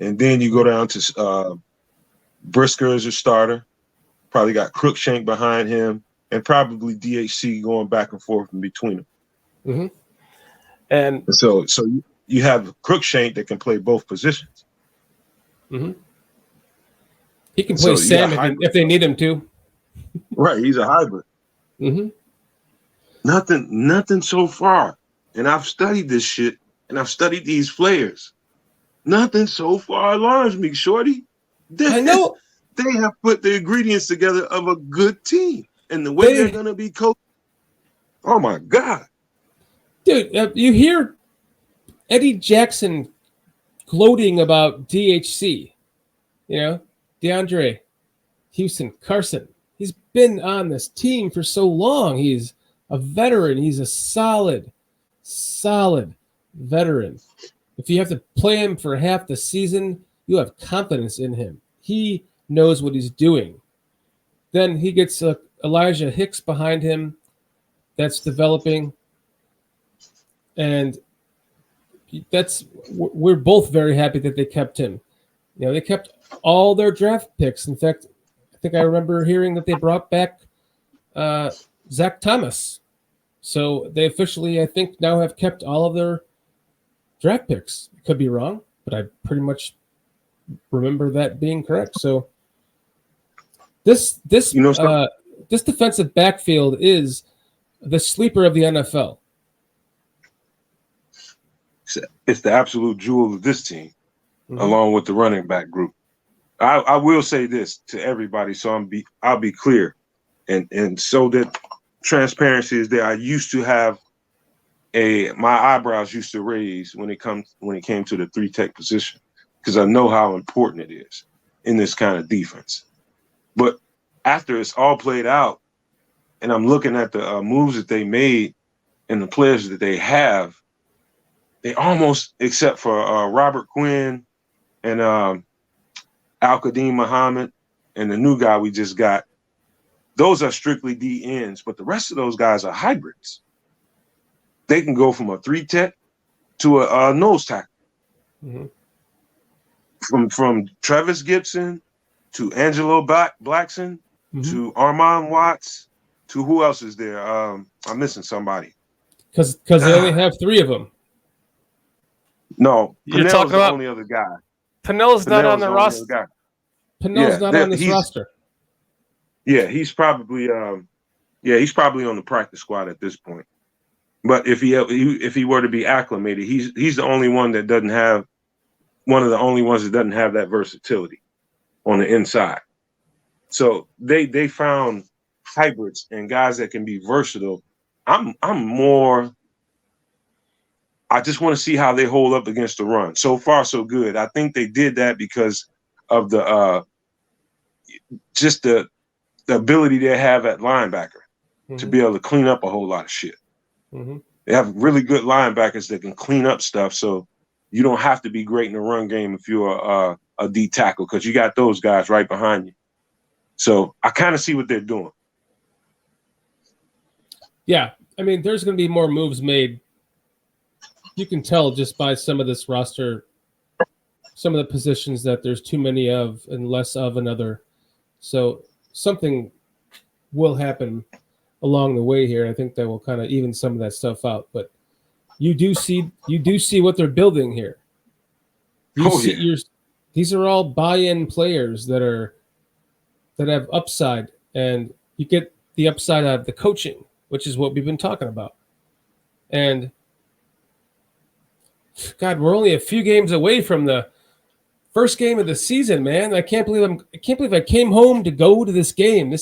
And then you go down to Brisker as a starter, probably got Cruikshank behind him, and probably DHC going back and forth in between them. Mm-hmm. And so you have Cruikshank that can play both positions. Mm-hmm. He can play Sam if they need him to. Right, he's a hybrid. Mm-hmm. Nothing so far. And I've studied this shit, and I've studied these players. Nothing so far alarms me, Shorty. I know. They have put the ingredients together of a good team. And the way they're going to be coached, oh, my God. Dude, you hear Eddie Jackson gloating about DHC, DeAndre Houston, Carson. He's been on this team for so long. He's a veteran. He's a solid veteran. If you have to play him for half the season, you have confidence in him. He knows what he's doing. Then he gets Elijah Hicks behind him that's developing. And we're both very happy that they kept him. They kept all their draft picks. In fact, I think I remember hearing that they brought back Zach Thomas. So they officially, I think, now have kept all of their draft picks. Could be wrong, but I pretty much remember that being correct. So this defensive backfield is the sleeper of the NFL. It's the absolute jewel of this team, along with the running back group. I will say this to everybody, so I'll be clear, and so that transparency is there. I used to have my eyebrows used to raise when it came to the 3-tech position, because I know how important it is in this kind of defense. But after it's all played out, and I'm looking at the moves that they made and the players that they have, they almost, except for Robert Quinn and Al-Qadim Muhammad and the new guy we just got, those are strictly D ends, but the rest of those guys are hybrids. They can go from a 3-tech to a nose tackle. From Travis Gibson to Angelo Blackson to Armand Watts to who else is there? I'm missing somebody. Because they only have 3 of them. No, You're talking the about only other guy. Pinnell's not on the roster. Pinnell's not on this roster. Yeah, he's probably on the practice squad at this point. But if he were to be acclimated, he's the only one that doesn't have one of the only ones that doesn't have that versatility on the inside. So they found hybrids and guys that can be versatile. I just want to see how they hold up against the run. So far, so good. I think they did that because of the ability they have at linebacker to be able to clean up a whole lot of shit. They have really good linebackers that can clean up stuff, so you don't have to be great in the run game if you're a D tackle, because you got those guys right behind you. So I kind of see what they're doing. Yeah, I mean, there's going to be more moves made. You can tell just by some of this roster, some of the positions that there's too many of and less of another. So something will happen along the way here. I think that will kind of even some of that stuff out. But you do see what they're building here. These are all buy-in players that have upside, and you get the upside out of the coaching, which is what we've been talking about. And God, we're only a few games away from the first game of the season, man. I can't believe I came home to go to this game.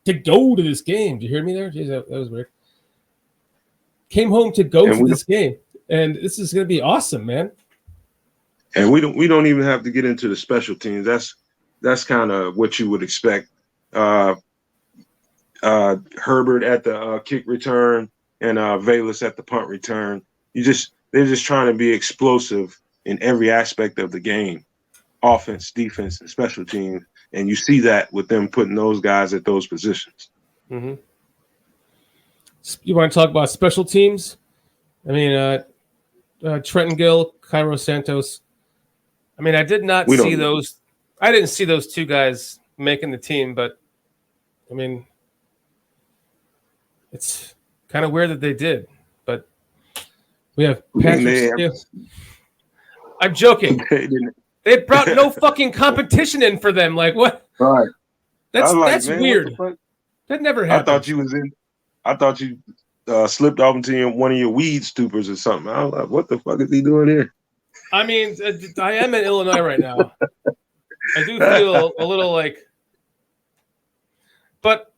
To go to this game. Did you hear me there? Jeez, that was weird. Came home to go to this game, and this is going to be awesome, man. And we don't even have to get into the special teams. That's kind of what you would expect. Herbert at the kick return and Valus at the punt return. They're just trying to be explosive in every aspect of the game, offense, defense, and special teams. And you see that with them putting those guys at those positions. You want to talk about special teams? I mean, Trenton Gill, Cairo Santos. I mean, I didn't see those 2 guys making the team, but I mean, it's kind of weird that they did. But we have Patrick Steele. I'm joking. They brought no fucking competition in for them. Like, what? Right. That's weird. That never happened. I thought you slipped off into one of your weed stupors or something. I was like, what the fuck is he doing here? I mean, I am in Illinois right now. I do feel a little like, but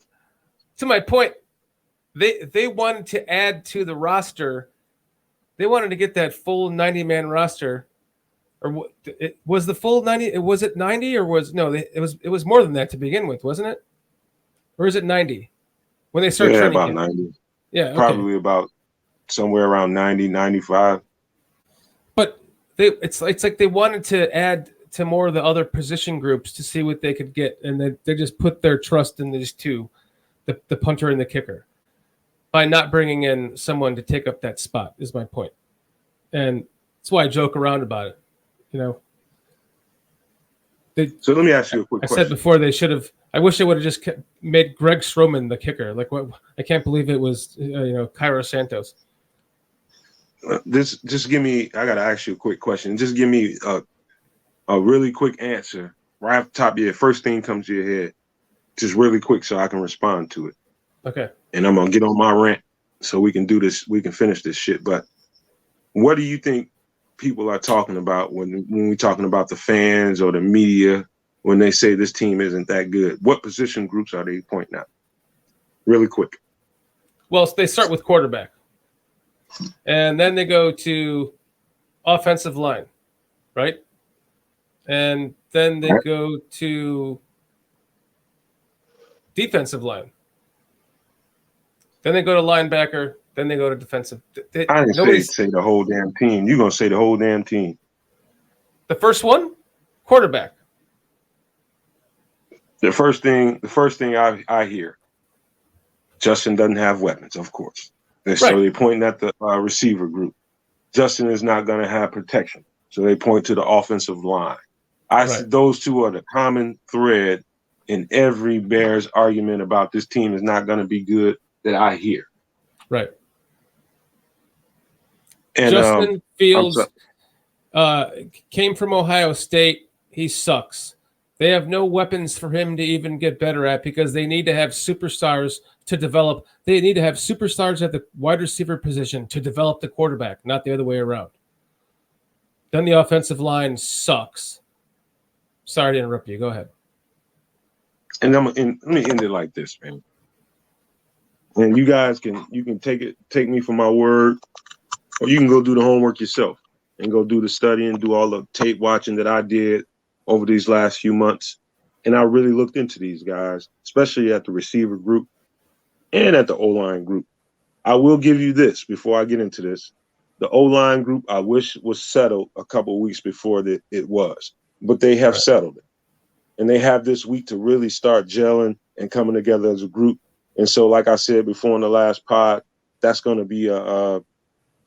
to my point, they wanted to add to the roster. They wanted to get that full 90-man roster. Or it was the full 90? Was it 90 or it was more than that to begin with, wasn't it? Or is it 90 when they start training? About 90. Yeah, okay. Probably about somewhere around 90, 95. But it's like they wanted to add to more of the other position groups to see what they could get, and they just put their trust in these 2, the punter and the kicker, by not bringing in someone to take up that spot. Is my point, and that's why I joke around about it. So let me ask you a quick question. I said before they should have. I wish they would have just made Greg Stroman the kicker. Like, what? I can't believe it was Cairo Santos. Just give me. I gotta ask you a quick question. Just give me a really quick answer right off the top of your head. First thing comes to your head, just really quick so I can respond to it. Okay. And I'm gonna get on my rant so we can do this. We can finish this shit. But what do you think people are talking about when we're talking about the fans or the media when they say this team isn't that good? What position groups are they pointing out? Really quick. Well, they start with quarterback, and then they go to offensive line, right? And then they go to defensive line. Then they go to linebacker. Then they go to defensive. I didn't say the whole damn team. You're gonna say the whole damn team. The first one, quarterback. The first thing I hear, Justin doesn't have weapons, of course. And so they're pointing at the receiver group. Justin is not going to have protection. So they point to the offensive line. Those two are the common thread in every Bears argument about this team is not going to be good that I hear. Right. And Justin Fields came from Ohio State. He sucks. They have no weapons for him to even get better at because they need to have superstars to develop. They need to have superstars at the wide receiver position to develop the quarterback, not the other way around. Then the offensive line sucks. Sorry to interrupt you. Go ahead. And let me end it like this, man. And you guys can take me for my word, or you can go do the homework yourself and go do the studying, do all the tape watching that I did over these last few months. And I really looked into these guys, especially at the receiver group and at the O-line group. I will give you this before I get into this. The O-line group, I wish was settled a couple of weeks before it was, but they have settled it. And they have this week to really start gelling and coming together as a group. And so, like I said before in the last pod, that's going to be a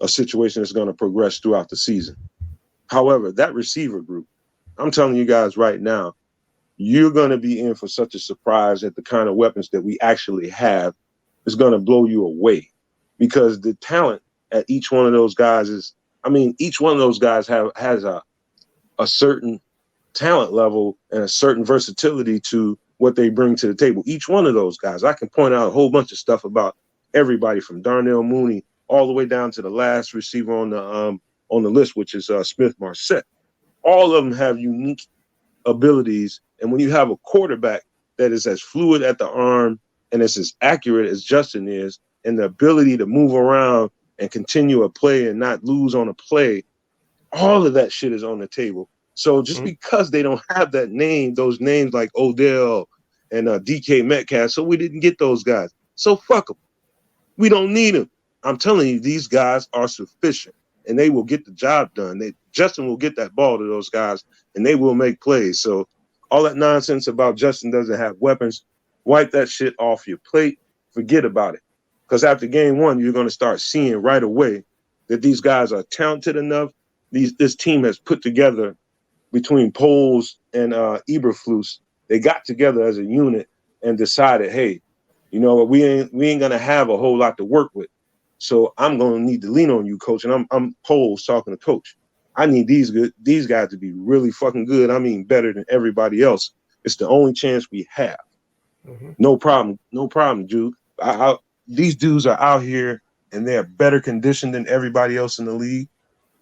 situation that's going to progress throughout the season. However, that receiver group, I'm telling you guys right now, you're going to be in for such a surprise at the kind of weapons that we actually have. Is going to blow you away because the talent at each one of those guys each one of those guys has a certain talent level and a certain versatility to what they bring to the table. Each one of those guys, I can point out a whole bunch of stuff about everybody from Darnell Mooney all the way down to the last receiver on the list, which is Smith Marset. All of them have unique abilities, and when you have a quarterback that is as fluid at the arm and is as accurate as Justin is, and the ability to move around and continue a play and not lose on a play, all of that shit is on the table. So just because they don't have that name, those names like Odell and DK Metcalf, so we didn't get those guys. So fuck them. We don't need them. I'm telling you, these guys are sufficient, and they will get the job done. Justin will get that ball to those guys, and they will make plays. So all that nonsense about Justin doesn't have weapons, wipe that shit off your plate. Forget about it. Because after game one, you're going to start seeing right away that these guys are talented enough. This team has put together between Poles and Eberflus. They got together as a unit and decided, hey, you know what, we ain't going to have a whole lot to work with. So I'm going to need to lean on you, coach. And I'm Poles talking to coach. I need these guys to be really fucking good. I mean, better than everybody else. It's the only chance we have. No problem, Jude. These dudes are out here and they're better conditioned than everybody else in the league.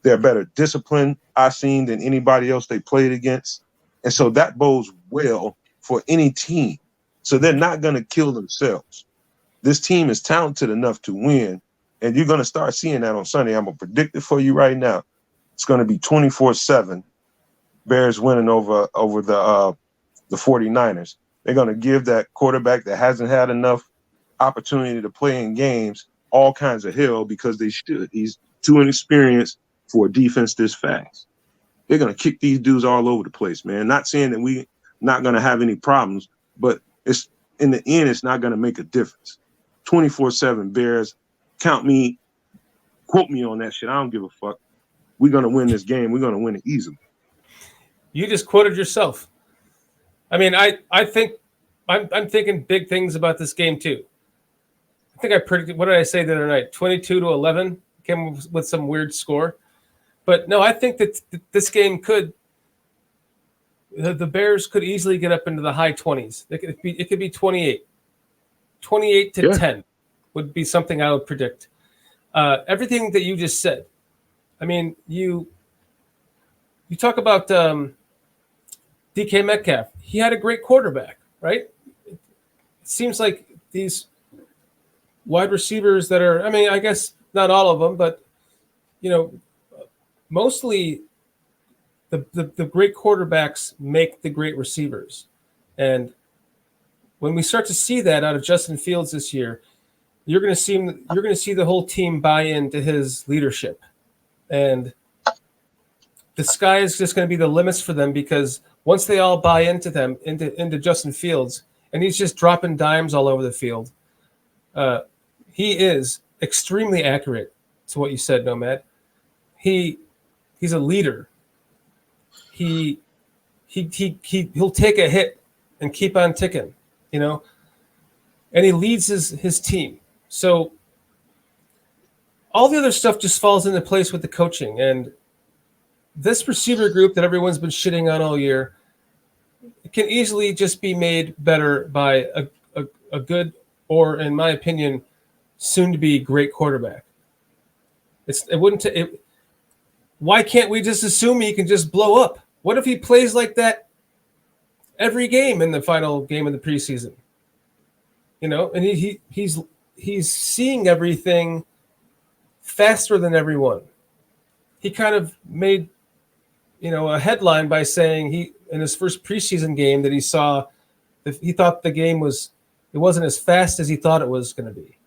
They're better disciplined, I've seen, than anybody else they played against. And so that bodes well for any team. So they're not going to kill themselves. This team is talented enough to win, and you're going to start seeing that on Sunday. I'm going to predict it for you right now. It's going to be 24-7 Bears winning over the 49ers. They're going to give that quarterback that hasn't had enough opportunity to play in games all kinds of hell because they should. He's too inexperienced for a defense this fast. They're going to kick these dudes all over the place, man. Not saying that we're not going to have any problems, but it's in the end, it's not going to make a difference. 24-7 Bears, quote me on that shit. I don't give a fuck. We're going to win this game. We're going to win it easily. You just quoted yourself. I mean, I think I'm thinking big things about this game too. I think I predicted, what did I say the other night? 22-11, came with some weird score. But no, I think that this game could The Bears could easily get up into the high 20s. It could be 28. 28 to 10 would be something I would predict. Everything that you just said. I mean, you talk about DK Metcalf. He had a great quarterback, right? It seems like these wide receivers that are, I mean, I guess not all of them, but, mostly the great quarterbacks make the great receivers. And when we start to see that out of Justin Fields this year, you're going to see the whole team buy into his leadership. And the sky is just going to be the limits for them, because once they all buy into Justin Fields, and he's just dropping dimes all over the field, he is extremely accurate to what you said, Nomad. He's a leader. He'll take a hit and keep on ticking, and he leads his team. So all the other stuff just falls into place with the coaching. And this receiver group that everyone's been shitting on all year, it can easily just be made better by a good, or in my opinion, soon to be great quarterback. Why can't we just assume he can just blow up? What if he plays like that every game in the final game of the preseason? And he's seeing everything faster than everyone. He kind of made, a headline by saying in his first preseason game that he thought the game it wasn't as fast as he thought it was going to be.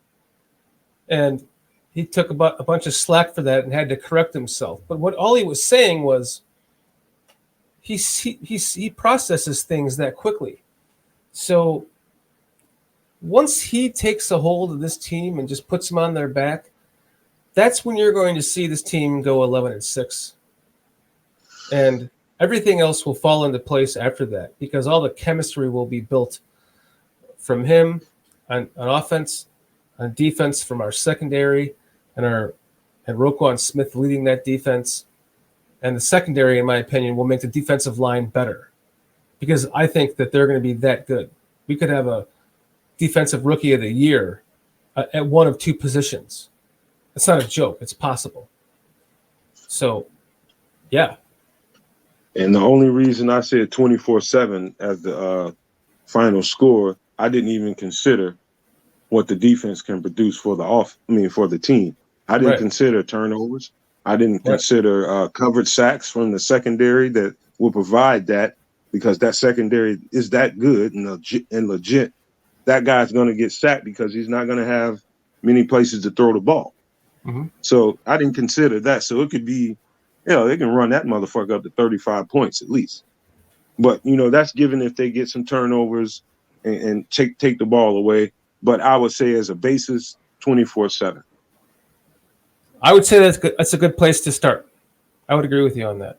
And he took a bunch of slack for that and had to correct himself. But all he was saying was he processes things that quickly. So once he takes a hold of this team and just puts them on their back, that's when you're going to see this team go 11-6. And everything else will fall into place after that, because all the chemistry will be built from him on offense, on defense, from our secondary, and Roquan Smith leading that defense. And the secondary, in my opinion, will make the defensive line better, because I think that they're going to be that good. We could have a defensive rookie of the year at one of two positions. It's not a joke. It's possible. So, yeah. And the only reason I said 24-7 as the final score, I didn't even consider what the defense can produce for the team. I didn't consider turnovers. I didn't consider covered sacks from the secondary that will provide that, because that secondary is that good and legit. That guy's going to get sacked because he's not going to have many places to throw the ball. Mm-hmm. So I didn't consider that. So it could be, they can run that motherfucker up to 35 points at least. But, that's given if they get some turnovers and take the ball away. But I would say as a basis, 24-7. I would say that's good. That's a good place to start. I would agree with you on that.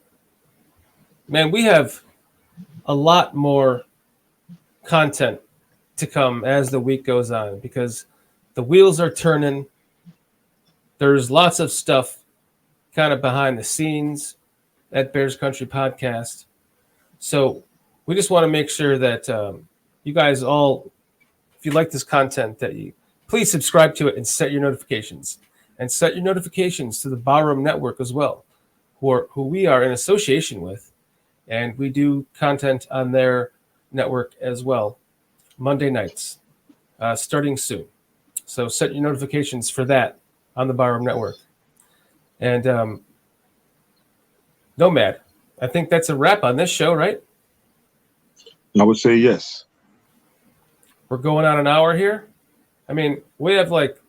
Man, we have a lot more content to come as the week goes on, because the wheels are turning. There's lots of stuff kind of behind the scenes at Bears Country Podcast. So we just want to make sure that you guys all, if you like this content, that you please subscribe to it and set your notifications. And set your notifications to the Barroom Network as well, who we are in association with. And we do content on their network as well, Monday nights, starting soon. So set your notifications for that on the Barroom Network. And Nomad, I think that's a wrap on this show, right? I would say yes. We're going on an hour here. I mean, we have like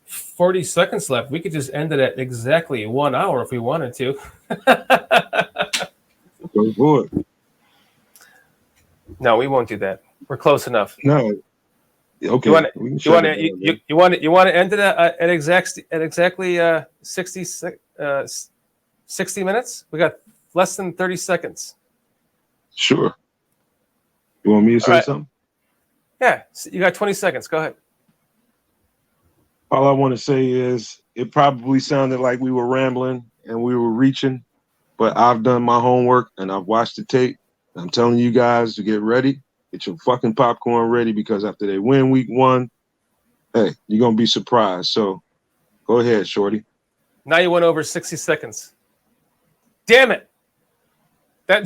40 seconds left. We could just end it at exactly 1 hour if we wanted to. Go for it. No, we won't do that. We're close enough. No. Okay. You want to end it at exactly 60 minutes? We got less than 30 seconds. Sure. You want me to say something? Yeah, you got 20 seconds. Go ahead. All I want to say is it probably sounded like we were rambling and we were reaching, But I've done my homework and I've watched the tape. I'm telling you guys to get ready. Get your fucking popcorn ready because after they win week 1, hey, you're going to be surprised. So go ahead, Shorty. Now you went over 60 seconds. Damn it. That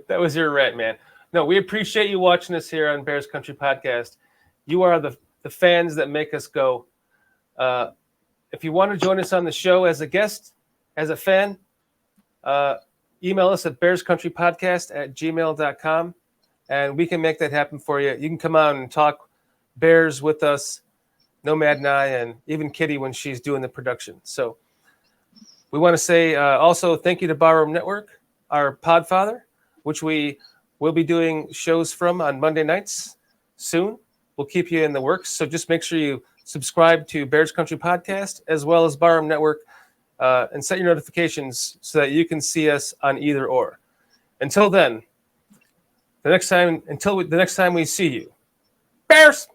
was your rant, man. No, we appreciate you watching us here on Bears Country Podcast. You are the fans that make us go. If you want to join us on the show as a guest, as a fan, email us at bearscountrypodcast@gmail.com, and we can make that happen for you. You can come out and talk Bears with us, Nomad and I, and even Kitty when she's doing the production. So we want to say also thank you to Barroom Network, our podfather, which we will be doing shows from on Monday nights soon. We'll keep you in the works. So just make sure you subscribe to Bears Country Podcast as well as Barroom Network and set your notifications so that you can see us on either or. Until then, the next time we see you, Bears!